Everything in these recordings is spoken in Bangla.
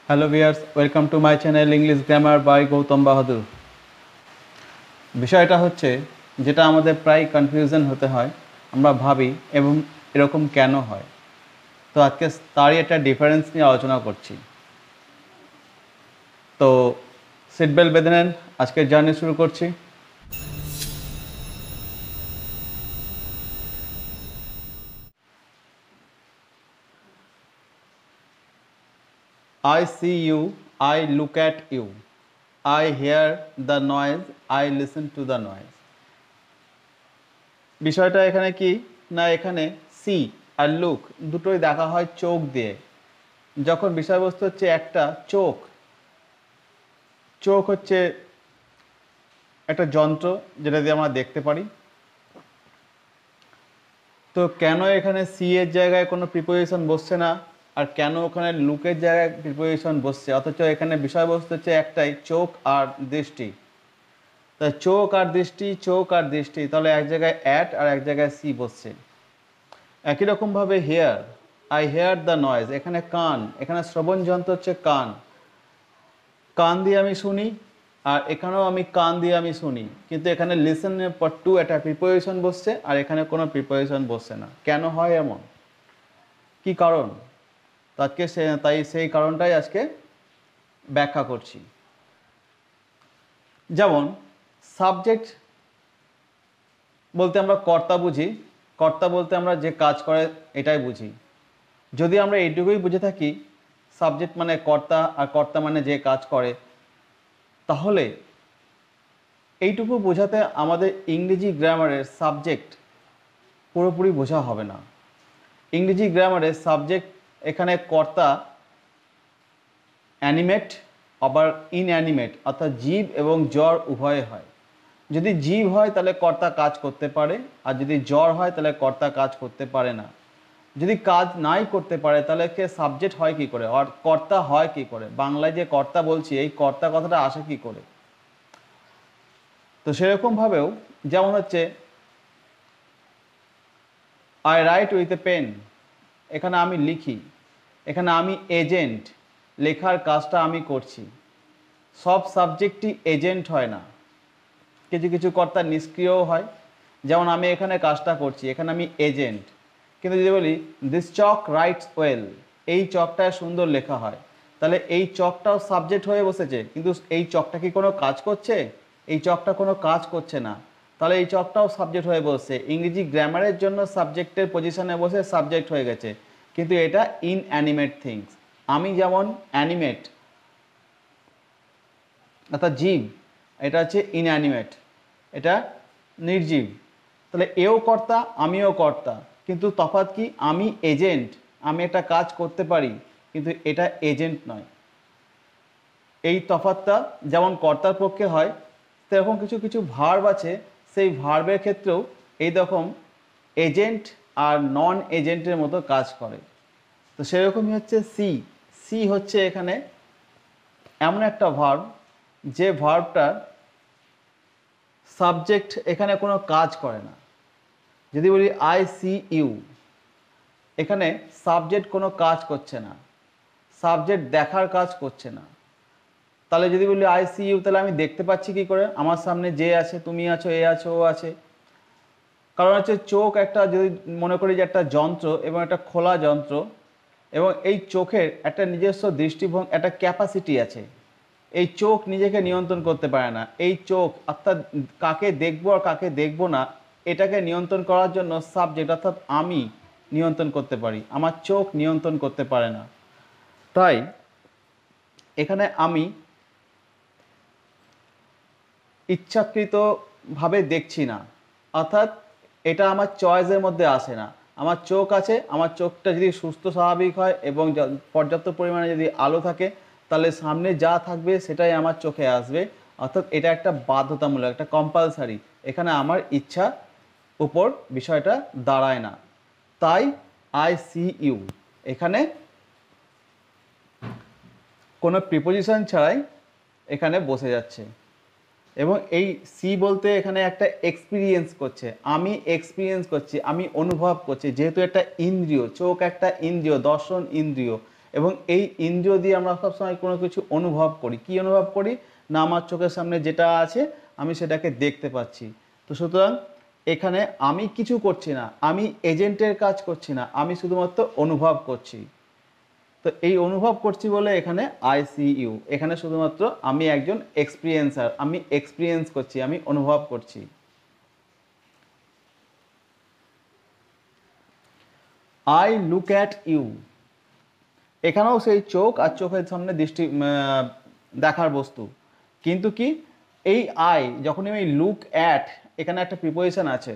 Hello viewers, welcome to my channel English grammar by Gautam Bahadur. বিষয়টা হচ্ছে যেটা আমাদের প্রায় কনফিউশন হতে হয়, আমরা ভাবি এবং এরকম কেন হয়। তো আজকে তারই একটা ডিফারেন্স নিয়ে আলোচনা করছি। তো সিট বেল্ট বেঁধে নেন, আজকের জার্নি শুরু করছি। I see you, I look at you, I hear the noise, I listen to the noise. বিষয়টা এখানে কি না, এখানে সি আর লুক দুটোই দেখা হয় চোখ দিয়ে। যখন বিষয়বস্তু হচ্ছে একটা চোখ, চোখ হচ্ছে একটা যন্ত্র যেটা দিয়ে আমরা দেখতে পারি। তো কেন এখানে সি এর জায়গায় কোনো প্রিপোজিশন বসছে না, আর কেন ওখানে লুকের জায়গায় প্রিপোজিশন বসছে, অথচ এখানে বিষয়বস্তু হচ্ছে একটাই, চোখ আর দৃষ্টি। তা চোখ আর দৃষ্টি, চোখ আর দৃষ্টি, তাহলে এক জায়গায় অ্যাট আর এক জায়গায় সি বসছে। একই রকমভাবে hear, I hear the noise, এখানে কান, এখানে শ্রবণ যন্ত্র হচ্ছে কান, কান দিয়ে আমি শুনি, আর এখানেও আমি কান দিয়ে আমি শুনি, কিন্তু এখানে লিসেনের পর টু একটা প্রিপোজিশন বসছে আর এখানে কোনো প্রিপোজিশন বসছে না। কেন হয় এমন, কি কারণ? আজকে তাই সেই কারণটাই আজকে ব্যাখ্যা করছি। যেমন সাবজেক্ট বলতে আমরা কর্তা বুঝি, কর্তা বলতে আমরা যে কাজ করে এটাই বুঝি। যদি আমরা এইটুকুই বুঝে থাকি সাবজেক্ট মানে কর্তা আর কর্তা মানে যে কাজ করে, তাহলে এইটুকু বোঝাতে আমাদের ইংরেজি গ্রামারের সাবজেক্ট পুরোপুরি বোঝা হবে না। ইংরেজি গ্রামারের সাবজেক্ট এখানে কর্তা অ্যানিমেট আবার ইনঅ্যানিমেট, অর্থাৎ জীব এবং জড় উভয়ে হয়। যদি জীব হয় তাহলে কর্তা কাজ করতে পারে, আর যদি জড় হয় তাহলে কর্তা কাজ করতে পারে না। যদি কাজ নাই করতে পারে তাহলে কে সাবজেক্ট হয় কি করে, আর কর্তা হয় কি করে? বাংলায় যে কর্তা বলছি, এই কর্তা কথাটা আসে কি করে? তো সেরকমভাবেও যেমন হচ্ছে I write with a pen, এখানে আমি লিখি, এখানে আমি এজেন্ট, লেখার কাজটা আমি করছি। সব সাবজেক্টই এজেন্ট হয় না, কিছু কিছু কর্তা নিষ্ক্রিয়ও হয়। যেমন আমি এখানে কাজটা করছি, এখানে আমি এজেন্ট, কিন্তু যদি বলি দিস চক রাইটস ওয়েল, এই চকটা সুন্দর লেখা হয়, তাহলে এই চকটাও সাবজেক্ট হয়ে বসেছে, কিন্তু এই চকটা কি কোনো কাজ করছে? এই চকটা কোনো কাজ করছে না, তাহলে এই চকটাও সাবজেক্ট হয়ে বসছে। ইংরেজি গ্রামারের জন্য সাবজেক্টের পজিশনে বসে সাবজেক্ট হয়ে গেছে, কিন্তু এটা ইনঅ্যানিমেট থিংস। আমি যেমন অ্যানিমেট অর্থাৎ জীব, এটা হচ্ছে ইনঅ্যানিমেট, এটা নির্জীব। তাহলে এও কর্তা আমিও কর্তা, কিন্তু তফাৎ কি? আমি এজেন্ট, আমি একটা কাজ করতে পারি, কিন্তু এটা এজেন্ট নয়। এই তফাৎটা যেমন কর্তার পক্ষে হয়, সেরকম কিছু কিছু ভার্ব আছে, সেই ভার্বের ক্ষেত্রেও এই রকম এজেন্ট আর নন এজেন্টের মতো কাজ করে। তো সেরকমই হচ্ছে সি, সি হচ্ছে এখানে এমন একটা ভার্ব যে ভার্বটার সাবজেক্ট এখানে কোনো কাজ করে না। যদি বলি আই সি ইউ, এখানে সাবজেক্ট কোনো কাজ করছে না, সাবজেক্ট দেখার কাজ করছে না। তাহলে যদি বলি আই সি ইউ, তাহলে আমি দেখতে পাচ্ছি কি করে? আমার সামনে যে আছে, তুমি আছো, এ আছো, ও আছে। কারণ হচ্ছে চোখ একটা, যদি মনে করি যে একটা যন্ত্র এবং একটা খোলা যন্ত্র, এবং এই চোখের একটা নিজস্ব দৃষ্টিভঙ্গি, একটা ক্যাপাসিটি আছে। এই চোখ নিজেকে নিয়ন্ত্রণ করতে পারে না। এই চোখ অর্থাৎ কাকে দেখবো আর কাকে দেখবো না, এটাকে নিয়ন্ত্রণ করার জন্য সাবজেক্ট অর্থাৎ আমি নিয়ন্ত্রণ করতে পারি, আমার চোখ নিয়ন্ত্রণ করতে পারে না। তাই এখানে আমি ইচ্ছাকৃতভাবে দেখছি না, অর্থাৎ এটা আমার চয়েসের মধ্যে আসে না। আমার চোখ আছে, আমার চোখটা যদি সুস্থ স্বাভাবিক হয় এবং পর্যাপ্ত পরিমাণে যদি আলো থাকে, তাহলে সামনে যা থাকবে সেটাই আমার চোখে আসবে। অর্থাৎ এটা একটা বাধ্যতামূলক, একটা কম্পালসারি, এখানে আমার ইচ্ছা উপর বিষয়টা দাঁড়ায় না। তাই আই সি ইউ এখানে কোনো প্রিপোজিশন ছাড়াই এখানে বসে যাচ্ছে, এবং এই সি বলতে এখানে একটা এক্সপিরিয়েন্স করছে, আমি এক্সপিরিয়েন্স করছি, আমি অনুভব করছি। যেহেতু একটা ইন্দ্রিয়, চোখ একটা ইন্দ্রিয়, দর্শন ইন্দ্রিয়, এবং এই ইন্দ্রিয় দিয়ে আমরা সবসময় কোনো কিছু অনুভব করি। কি অনুভব করি? না আমার চোখের সামনে যেটা আছে আমি সেটাকে দেখতে পাচ্ছি। তো সুতরাং এখানে আমি কিছু করছি না, আমি এজেন্টের কাজ করছি না, আমি শুধুমাত্র অনুভব করছি। তো এই অনুভব করছি বলে এখানে আইসিইউ, এখানে শুধুমাত্র আমি একজন এক্সপিরিয়েন্সার, আমি এক্সপিরিয়েন্স করছি, আমি অনুভব করছি। আই লুক অ্যাট ইউ, এখানেও সেই চোখ আর চোখের সামনে দেখার বস্তু, কিন্তু কি এই আই যখনই আমি লুক অ্যাট, এখানে একটা প্রিপোজিশন আছে,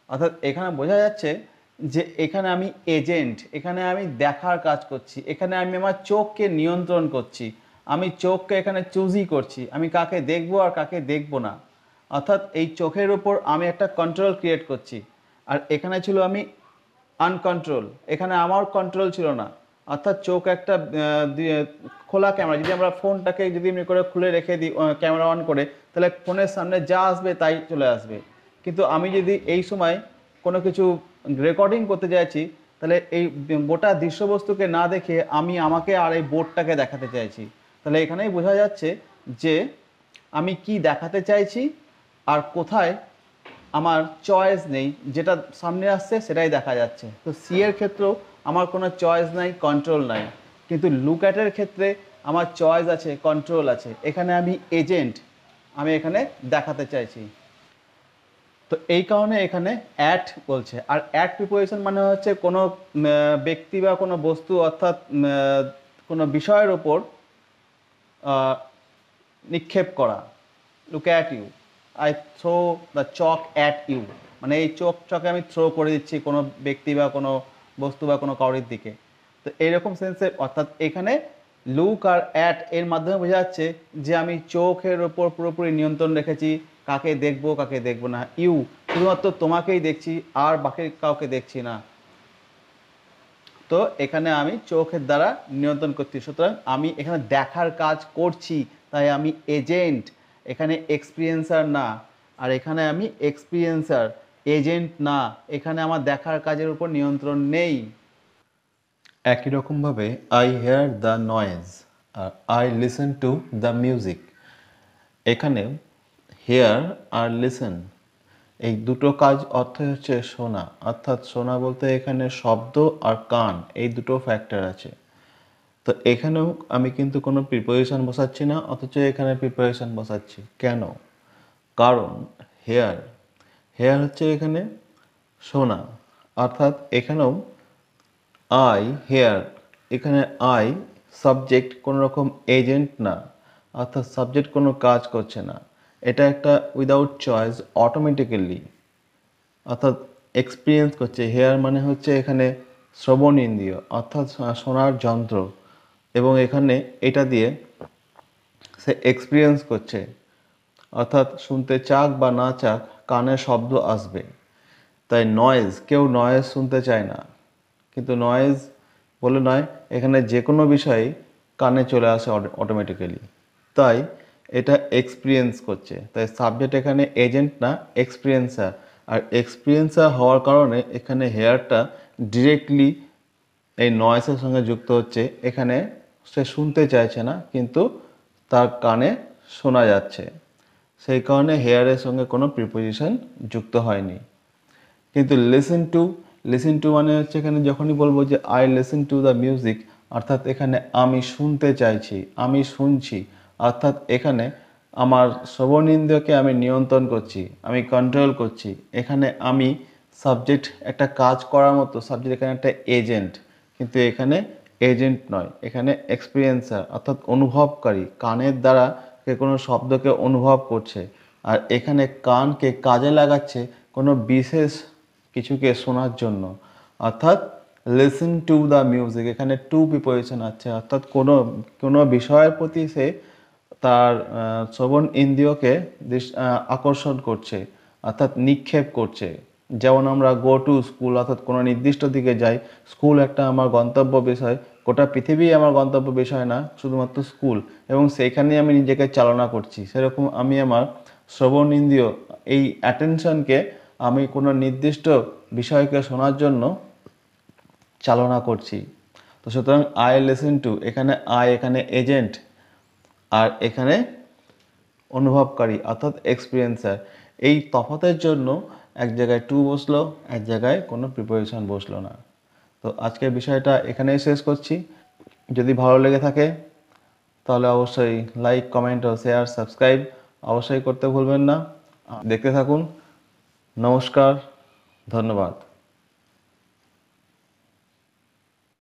অর্থাৎ এখানে বোঝা যাচ্ছে যে এখানে আমি এজেন্ট, এখানে আমি দেখার কাজ করছি, এখানে আমি আমার চোখকে নিয়ন্ত্রণ করছি, আমি চোখকে এখানে চুজই করছি, আমি কাকে দেখবো আর কাকে দেখবো না। অর্থাৎ এই চোখের উপর আমি একটা কন্ট্রোল ক্রিয়েট করছি। আর এখানে ছিল আমি আনকন্ট্রোল, এখানে আমার কন্ট্রোল ছিল না। অর্থাৎ চোখ একটা খোলা ক্যামেরা, যদি আমরা ফোনটাকে যদি এমনি করে খুলে রেখে দিই ক্যামেরা অন করে, তাহলে ফোনের সামনে যা আসবে তাই চলে আসবে। কিন্তু আমি যদি এই সময় কোনো কিছু রেকর্ডিং করতে চাইছি, তাহলে এই গোটা দৃশ্যবস্তুকে না দেখে আমি আমাকে আর এই বোর্ডটাকে দেখাতে চাইছি। তাহলে এখানেই বোঝা যাচ্ছে যে আমি কি দেখাতে চাইছি আর কোথায় আমার চয়েস নেই, যেটা সামনে আসছে সেটাই দেখা যাচ্ছে। তো সি এর ক্ষেত্রেও আমার কোনো চয়েস নাই, কন্ট্রোল নাই, কিন্তু লুক অ্যাটের ক্ষেত্রে আমার চয়েস আছে, কন্ট্রোল আছে। এখানে আমি এজেন্ট, আমি এখানে দেখাতে চাইছি। তো এই কারণে এখানে অ্যাট বলছে। আর অ্যাট প্রিপোজিশন মানে হচ্ছে কোনো ব্যক্তি বা কোনো বস্তু, অর্থাৎ কোনো বিষয়ের ওপর নিক্ষেপ করা। Look at you, I throw the chalk at you, মানে এই চকে আমি থ্রো করে দিচ্ছি কোনো ব্যক্তি বা কোনো বস্তু বা কোনো কাউরির দিকে। তো এইরকম সেন্সে, অর্থাৎ এখানে লুক আর অ্যাট এর মাধ্যমে বোঝা যাচ্ছে যে আমি চোখের ওপর পুরোপুরি নিয়ন্ত্রণ রেখেছি, কাকে দেখবো কাকে দেখবো না। ইউ, শুধুমাত্র তোমাকেই দেখছি আর বাকি কাউকে দেখছি না। তো এখানে আমি চোখের দ্বারা নিয়ন্ত্রণ করছি, সুতরাং আমি এখানে দেখার কাজ করছি, তাই আমি এজেন্ট, এখানে এক্সপিরিয়েন্সার না। আর এখানে আমি এক্সপিরিয়েন্সার, এজেন্ট না, এখানে আমার দেখার কাজের উপর নিয়ন্ত্রণ নেই। একই রকমভাবে আই হেয়ার দ্য নয়েজ আর I listen to the music, এখানে হেয়ার আর লিসেন এই দুটো কাজ অর্থ হচ্ছে শোনা। অর্থাৎ শোনা বলতে এখানে শব্দ আর কান এই দুটো ফ্যাক্টর আছে। তো এখানেও আমি কিন্তু কোনো প্রিপোজিশন বসাচ্ছি না, অথচ এখানে প্রিপোজিশন বসাচ্ছি। কেন? কারণ হেয়ার, হেয়ার হচ্ছে এখানে শোনা, অর্থাৎ এখানেও আই হেয়ার, এখানে আই সাবজেক্ট, কোনো রকম এজেন্ট না, অর্থাৎ সাবজেক্ট কোনো কাজ করছে না। এটা একটা উইদাউট চয়েস অটোমেটিক্যালি, অর্থাৎ এক্সপিরিয়েন্স করছে। হেয়ার মানে হচ্ছে এখানে শ্রবণ ইন্দ্রিয়, অর্থাৎ শোনার যন্ত্র, এবং এখানে এটা দিয়ে সে এক্সপিরিয়েন্স করছে, অর্থাৎ শুনতে চাক বা না চাক কানে শব্দ আসবে। তাই নয়েজ, কেউ নয়েজ শুনতে চায় না, কিন্তু নয়েজ বলে নয়, এখানে যে কোনো বিষয়ই কানে চলে আসে অটোমেটিক্যালি। তাই এটা এক্সপিরিয়েন্স করছে। তাই সাবজেক্ট এখানে এজেন্ট না, এক্সপিরিয়েন্সার। আর এক্সপিরিয়েন্সার হওয়ার কারণে এখানে হেয়ারটা ডিরেক্টলি এই নয়েসের সঙ্গে যুক্ত হচ্ছে। এখানে সে শুনতে চাইছে না, কিন্তু তার কানে শোনা যাচ্ছে, সেই কারণে হেয়ারের সঙ্গে কোনো প্রিপোজিশন যুক্ত হয়নি। কিন্তু লিসেন টু, লিসেন টু মানে হচ্ছে এখানে যখনই বলবো যে I listen to the music, অর্থাৎ এখানে আমি শুনতে চাইছি, আমি শুনছি, অর্থাৎ এখানে আমার শ্রবণেন্দ্রিয়কে আমি নিয়ন্ত্রণ করছি, আমি কন্ট্রোল করছি। এখানে আমি সাবজেক্ট, একটা কাজ করার মতো সাবজেক্ট, এখানে একটা এজেন্ট, কিন্তু এখানে এজেন্ট নয়, এখানে এক্সপিরিয়েন্সার, অর্থাৎ অনুভবকারী, কানের দ্বারা কে কোনো শব্দকে অনুভব করছে। আর এখানে কানকে কাজে লাগাচ্ছে কোনো বিশেষ কিছুকে শোনার জন্য, অর্থাৎ লিসেন টু দ্য মিউজিক, এখানে টু প্রিপোজিশন আছে, অর্থাৎ কোনো কোনো বিষয়ের প্রতি সে তার শ্রবণ ইন্দ্রিয়কে আকর্ষণ করছে, অর্থাৎ নিক্ষেপ করছে। যেমন আমরা গো টু স্কুল, অর্থাৎ কোনো নির্দিষ্ট দিকে যাই, স্কুল একটা আমার গন্তব্য বিষয়, গোটা পৃথিবী আমার গন্তব্য বিষয় না, শুধুমাত্র স্কুল, এবং সেইখানেই আমি নিজেকে চালনা করছি। সেরকম আমি আমার শ্রবণ ইন্দ্রিয়, এই অ্যাটেনশনকে আমি কোনো নির্দিষ্ট বিষয়কে শোনার জন্য চালনা করছি। তো তো সুতরাং আই লিসেন টু, এখানে আই এখানে এজেন্ট আর এখানে অনুভবকারী অর্থাৎ এক্সপিরিয়েন্সার। এই তফাতের জন্য এক জায়গায় টু বসলো, এক জায়গায় কোনো প্রিপোজিশন বসলো না। তো আজকের বিষয়টা এখানেই শেষ করছি। যদি ভালো লেগে থাকে তাহলে অবশ্যই লাইক, কমেন্ট ও শেয়ার, সাবস্ক্রাইব অবশ্যই করতে ভুলবেন না। দেখতে থাকুন। নমস্কার, ধন্যবাদ।